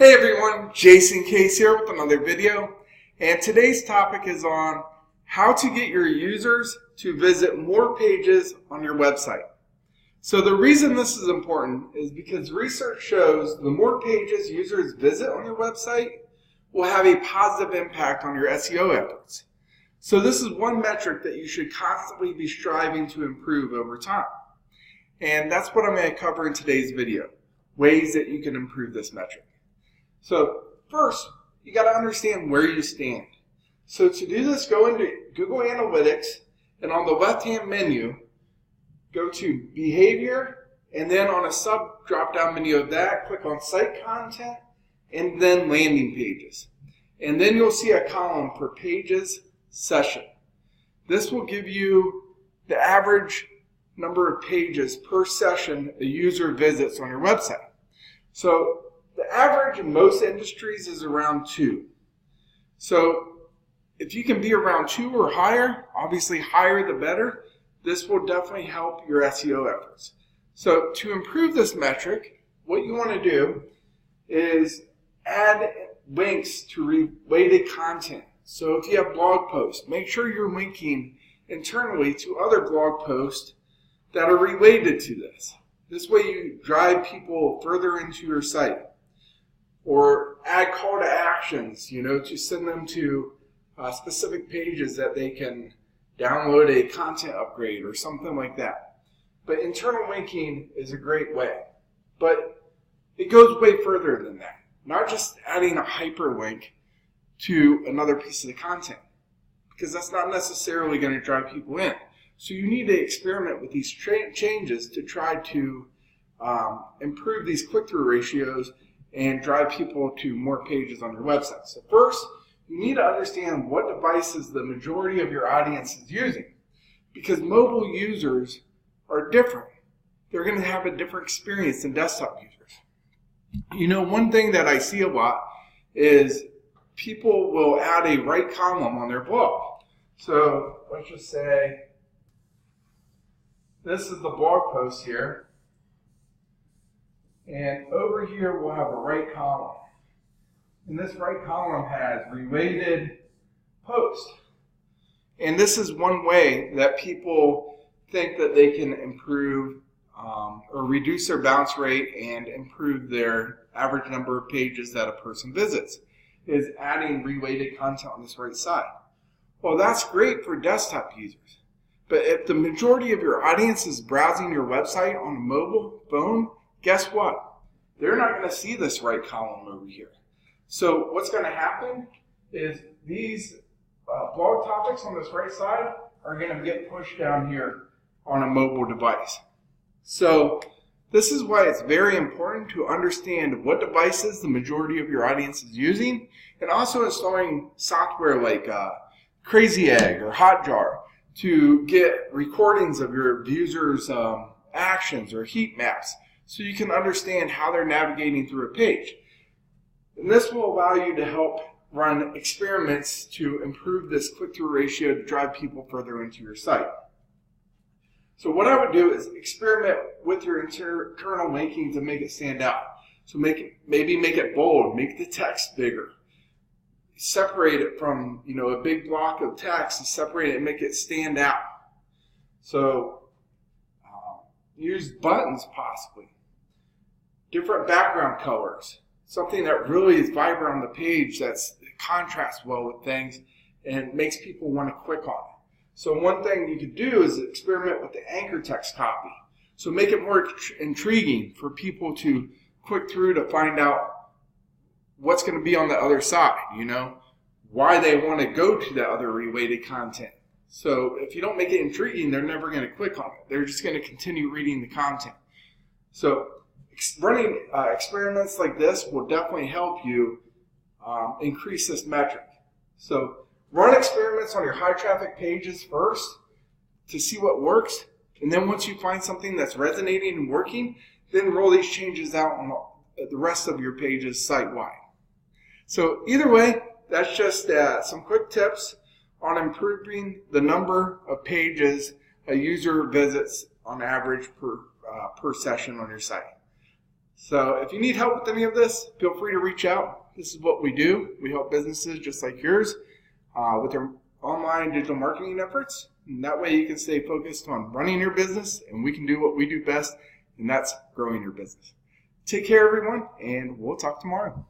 Hey everyone, Jason Case here with another video, and today's topic is on how to get your users to visit more pages on your website. So the reason this is important is because research shows the more pages users visit on your website will have a positive impact on your SEO efforts. So this is one metric that you should constantly be striving to improve over time. And that's what I'm going to cover in today's video, ways that you can improve this metric. So first, you got to understand where you stand. So to do this, go into Google Analytics, and on the left-hand menu, go to Behavior, and then on a sub drop-down menu of that, click on Site Content, and then Landing Pages. And then you'll see a column for Pages Session. This will give you the average number of pages per session a user visits on your website. So the average in most industries is around 2. So if you can be around 2 or higher, obviously higher the better, this will definitely help your SEO efforts. So to improve this metric, what you want to do is add links to related content. So if you have blog posts, make sure you're linking internally to other blog posts that are related to this. This way you drive people further into your site. Or add call to actions, to send them to specific pages that they can download a content upgrade or something like that. But internal linking is a great way. But it goes way further than that. Not just adding a hyperlink to another piece of the content, because that's not necessarily going to drive people in. So you need to experiment with these changes to try to improve these click-through ratios and drive people to more pages on your website. So first, you need to understand what devices the majority of your audience is using, because mobile users are different. They're going to have a different experience than desktop users. One thing that I see a lot is people will add a right column on their blog. So let's just say this is the blog post here. And over here we'll have a right column. And this right column has related posts. And this is one way that people think that they can improve or reduce their bounce rate and improve their average number of pages that a person visits, is adding related content on this right side. Well, that's great for desktop users. But if the majority of your audience is browsing your website on a mobile phone, guess what? They're not going to see this right column over here. So what's going to happen is these blog topics on this right side are going to get pushed down here on a mobile device. So this is why it's very important to understand what devices the majority of your audience is using, and also installing software like Crazy Egg or Hotjar to get recordings of your users' actions or heat maps, so you can understand how they're navigating through a page. And this will allow you to help run experiments to improve this click-through ratio to drive people further into your site. So what I would do is experiment with your internal linking to make it stand out. So maybe make it bold, make the text bigger. Separate it from a big block of text and separate it and make it stand out. So use buttons possibly. Different background colors. Something that really is vibrant on the page that contrasts well with things and makes people want to click on it. So one thing you could do is experiment with the anchor text copy. So make it more intriguing for people to click through to find out what's going to be on the other side, why they want to go to the other related content. So if you don't make it intriguing, they're never going to click on it. They're just going to continue reading the content. So running experiments like this will definitely help you increase this metric. So run experiments on your high traffic pages first to see what works. And then once you find something that's resonating and working, then roll these changes out on the rest of your pages site-wide. So either way, that's just some quick tips on improving the number of pages a user visits on average per session on your site. So if you need help with any of this, feel free to reach out. This is what we do. We help businesses just like yours with their online digital marketing efforts. And that way you can stay focused on running your business, and we can do what we do best, and that's growing your business. Take care, everyone, and we'll talk tomorrow.